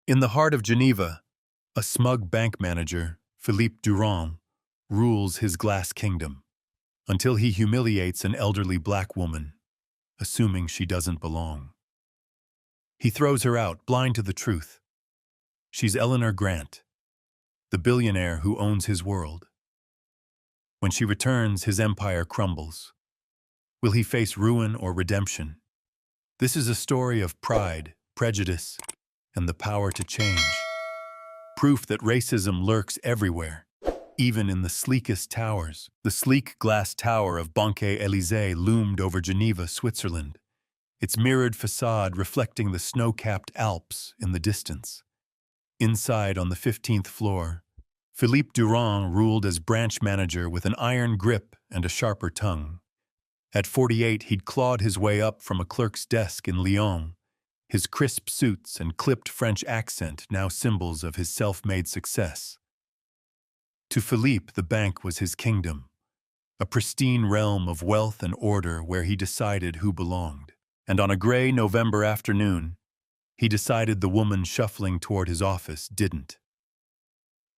In the heart of Geneva, a smug bank manager, Philippe Durand, rules his glass kingdom until he humiliates an elderly black woman, assuming she doesn't belong. He throws her out, blind to the truth. She's Eleanor Grant, the billionaire who owns his world. When she returns, his empire crumbles. Will he face ruin or redemption? This is a story of pride, prejudice, and the power to change. Proof that racism lurks everywhere, even in the sleekest towers. The sleek glass tower of Banque Élysée loomed over Geneva, Switzerland, its mirrored facade reflecting the snow-capped Alps in the distance. Inside, on the 15th floor, Philippe Durand ruled as branch manager with an iron grip and a sharper tongue. At 48, he'd clawed his way up from a clerk's desk in Lyon, his crisp suits and clipped French accent now symbols of his self-made success. To Philippe, the bank was his kingdom, a pristine realm of wealth and order where he decided who belonged. And on a gray November afternoon, he decided the woman shuffling toward his office didn't.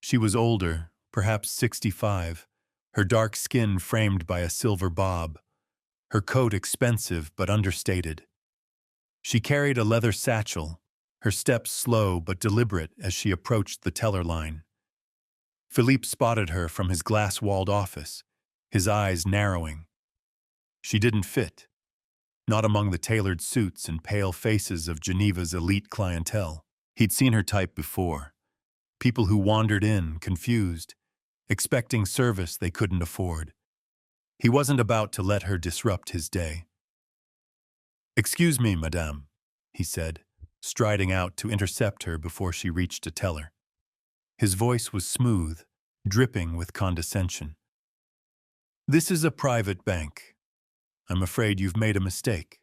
She was older, perhaps 65, her dark skin framed by a silver bob, her coat expensive but understated. She carried a leather satchel, her steps slow but deliberate as she approached the teller line. Philippe spotted her from his glass-walled office, his eyes narrowing. She didn't fit, not among the tailored suits and pale faces of Geneva's elite clientele. He'd seen her type before. People who wandered in, confused, expecting service they couldn't afford. He wasn't about to let her disrupt his day. "Excuse me, madame," he said, striding out to intercept her before she reached a teller. His voice was smooth, dripping with condescension. "This is a private bank. I'm afraid you've made a mistake."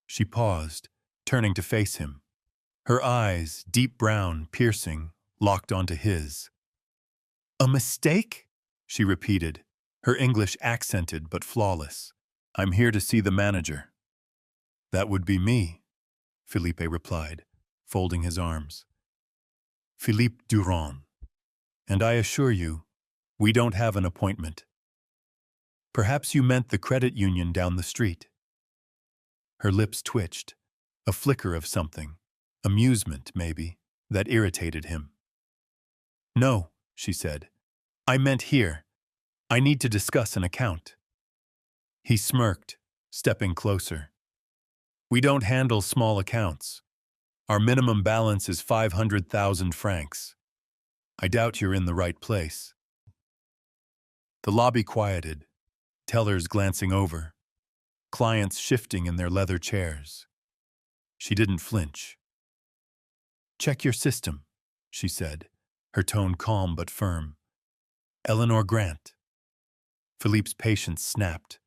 She paused, turning to face him. Her eyes, deep brown, piercing, locked onto his. "A mistake?" she repeated, her English accented but flawless. "I'm here to see the manager." "That would be me," Philippe replied, folding his arms. "Philippe Durand. And I assure you, we don't have an appointment." "Perhaps you meant the credit union down the street." Her lips twitched, a flicker of something, amusement maybe, that irritated him. "No," she said. "I meant here. I need to discuss an account." He smirked, stepping closer. "We don't handle small accounts. Our minimum balance is 500,000 francs. I doubt you're in the right place." The lobby quieted, tellers glancing over, clients shifting in their leather chairs. She didn't flinch. "Check your system," she said, her tone calm but firm. "Eleanor Grant." Philippe's patience snapped.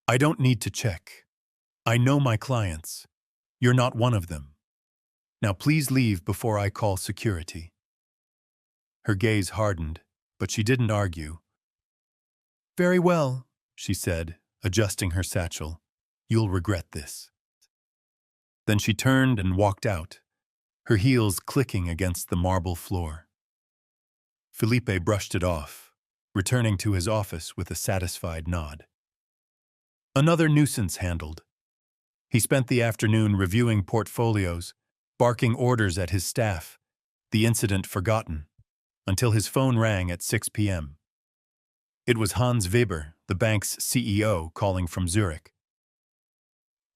"I don't need to check. I know my clients. You're not one of them. Now please leave before I call security." Her gaze hardened, but she didn't argue. "Very well," she said, adjusting her satchel. "You'll regret this." Then she turned and walked out, her heels clicking against the marble floor. Philippe brushed it off, returning to his office with a satisfied nod. Another nuisance handled. He spent the afternoon reviewing portfolios, barking orders at his staff, the incident forgotten, until his phone rang at 6 p.m. It was Hans Weber, the bank's CEO, calling from Zurich.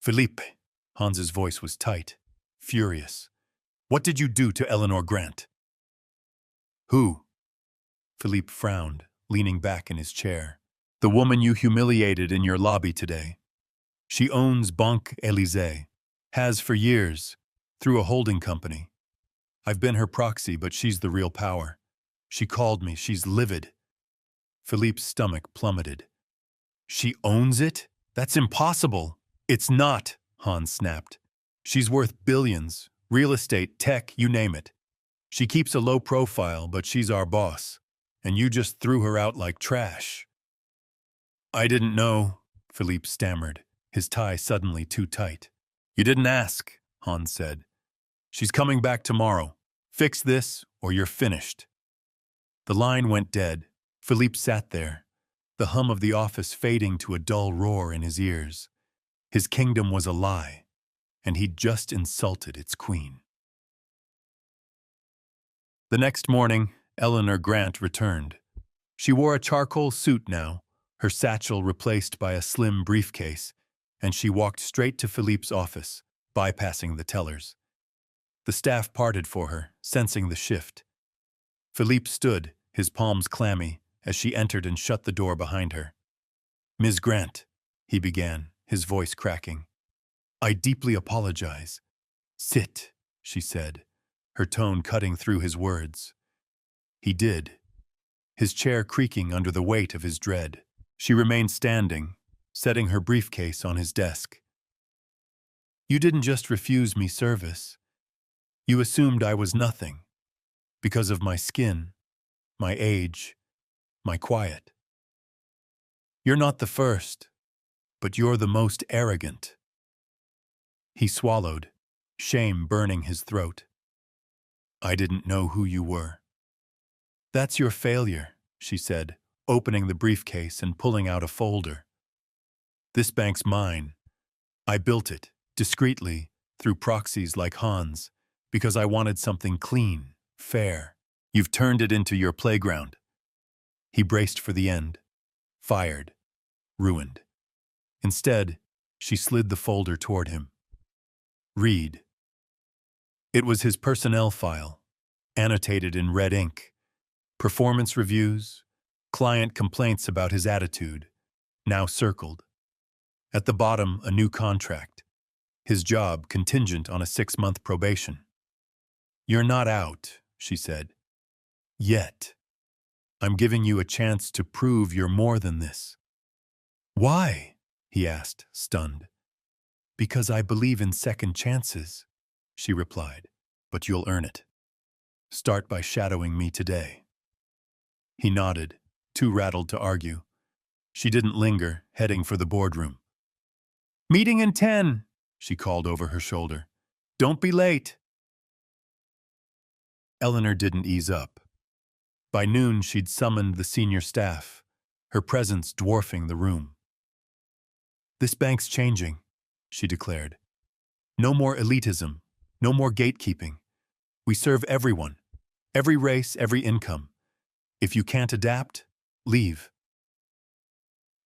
"Philippe," Hans's voice was tight, furious. "What did you do to Eleanor Grant?" "Who?" Philippe frowned, leaning back in his chair. "The woman you humiliated in your lobby today. She owns Banque Élysée, has for years, through a holding company. I've been her proxy, but she's the real power. She called me. She's livid." Philippe's stomach plummeted. "She owns it? That's impossible." "It's not," Hans snapped. "She's worth billions. Real estate, tech, you name it. She keeps a low profile, but she's our boss. And you just threw her out like trash." "I didn't know," Philippe stammered, his tie suddenly too tight. "You didn't ask," Hans said. She's coming back tomorrow. Fix this, or you're finished. The line went dead. Philippe sat there, the hum of the office fading to a dull roar in his ears. His kingdom was a lie, and he'd just insulted its queen. The next morning, Eleanor Grant returned. She wore a charcoal suit now, her satchel replaced by a slim briefcase, and she walked straight to Philippe's office, bypassing the tellers. The staff parted for her, sensing the shift. Philippe stood, his palms clammy, as she entered and shut the door behind her. "Ms. Grant," he began, his voice cracking. "I deeply apologize." "Sit," she said, her tone cutting through his words. He did, his chair creaking under the weight of his dread. She remained standing, setting her briefcase on his desk. "You didn't just refuse me service. You assumed I was nothing, because of my skin, my age, my quiet. You're not the first, but you're the most arrogant." He swallowed, shame burning his throat. "I didn't know who you were." "That's your failure," she said, opening the briefcase and pulling out a folder. "This bank's mine. I built it, discreetly, through proxies like Hans, because I wanted something clean, fair. You've turned it into your playground." He braced for the end. Fired. Ruined. Instead, she slid the folder toward him. "Read." It was his personnel file, annotated in red ink. Performance reviews, client complaints about his attitude, now circled. At the bottom, a new contract. His job contingent on a 6-month probation. "You're not out," she said. "Yet. I'm giving you a chance to prove you're more than this." "Why?" he asked, stunned. "Because I believe in second chances," she replied. "But you'll earn it. Start by shadowing me today." He nodded, too rattled to argue. She didn't linger, heading for the boardroom. "Meeting in 10, she called over her shoulder. "Don't be late." Eleanor didn't ease up. By noon, she'd summoned the senior staff, her presence dwarfing the room. "This bank's changing," she declared. "No more elitism, no more gatekeeping. We serve everyone, every race, every income. If you can't adapt, leave."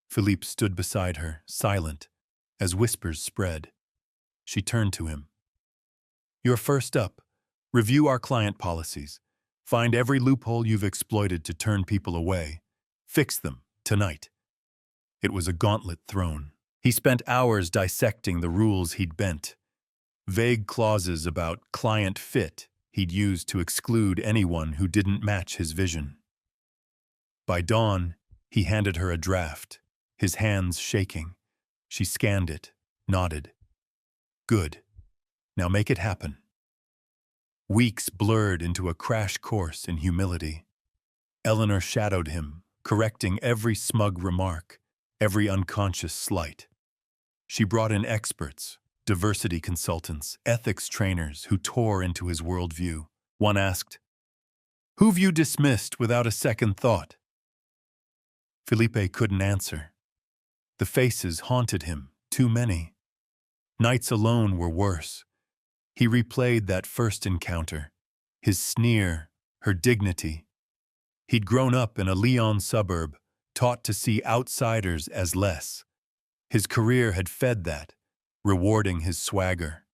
Philippe stood beside her, silent, as whispers spread. She turned to him. "You're first up. Review our client policies. Find every loophole you've exploited to turn people away. Fix them, tonight." It was a gauntlet thrown. He spent hours dissecting the rules he'd bent. Vague clauses about client fit he'd used to exclude anyone who didn't match his vision. By dawn, he handed her a draft, his hands shaking. She scanned it, nodded. "Good. Now make it happen." Weeks blurred into a crash course in humility. Eleanor shadowed him, correcting every smug remark, every unconscious slight. She brought in experts, diversity consultants, ethics trainers who tore into his worldview. One asked, "Who've you dismissed without a second thought?" Felipe couldn't answer. The faces haunted him, too many. Nights alone were worse. He replayed that first encounter, his sneer, her dignity. He'd grown up in a Lyon suburb, taught to see outsiders as less. His career had fed that, rewarding his swagger.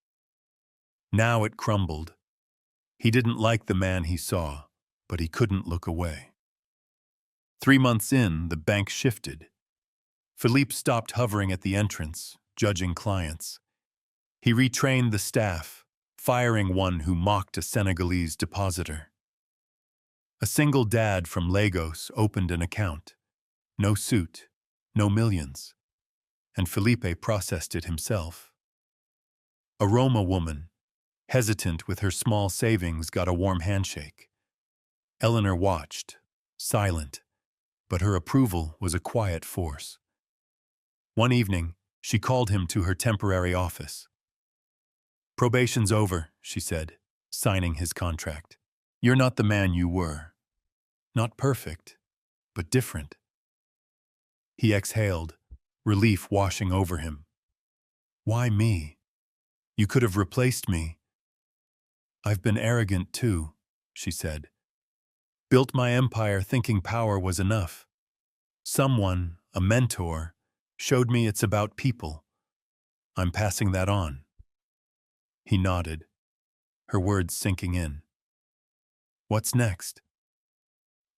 Now it crumbled. He didn't like the man he saw, but he couldn't look away. 3 months in, the bank shifted. Philippe stopped hovering at the entrance, judging clients. He retrained the staff, firing one who mocked a Senegalese depositor. A single dad from Lagos opened an account. No suit, no millions. And Felipe processed it himself. A Roma woman, hesitant with her small savings, got a warm handshake. Eleanor watched, silent, but her approval was a quiet force. One evening, she called him to her temporary office. "Probation's over," she said. signing his contract. You're not the man you were. Not perfect, but different. He exhaled, relief washing over him. Why me? You could have replaced me. I've been arrogant too, she said. Built my empire thinking power was enough. Someone, a mentor, showed me it's about people. I'm passing that on. He nodded, her words sinking in. What's next?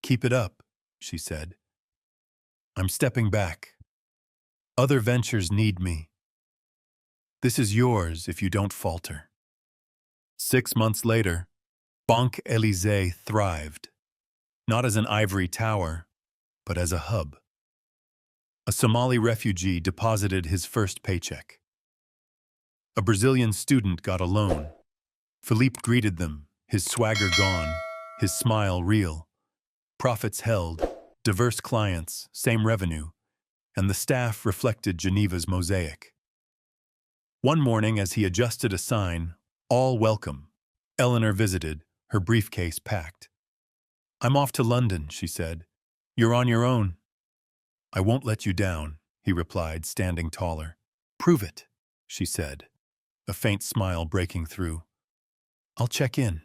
Keep it up, she said. I'm stepping back. Other ventures need me. This is yours if you don't falter. 6 months later, Banque Elysée thrived, not as an ivory tower, but as a hub. A Somali refugee deposited his first paycheck. A Brazilian student got a loan. Philippe greeted them, his swagger gone, his smile real. Profits held, diverse clients, same revenue, and the staff reflected Geneva's mosaic. One morning, as he adjusted a sign, "All welcome," Eleanor visited, her briefcase packed. "I'm off to London," she said. "You're on your own." "I won't let you down," he replied, standing taller. "Prove it," she said, a faint smile breaking through. "I'll check in."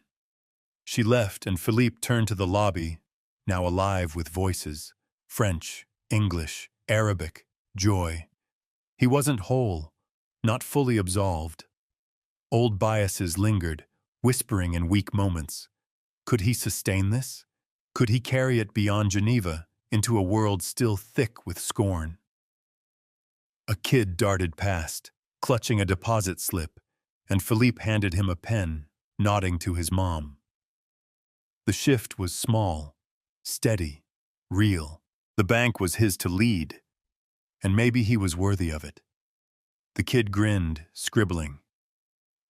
She left, and Philippe turned to the lobby, now alive with voices, French, English, Arabic, joy. He wasn't whole, not fully absolved. Old biases lingered, whispering in weak moments. Could he sustain this? Could he carry it beyond Geneva, into a world still thick with scorn? A kid darted past, clutching a deposit slip, and Philippe handed him a pen, nodding to his mom. The shift was small, steady, real. The bank was his to lead, and maybe he was worthy of it. The kid grinned, scribbling.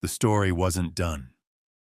The story wasn't done.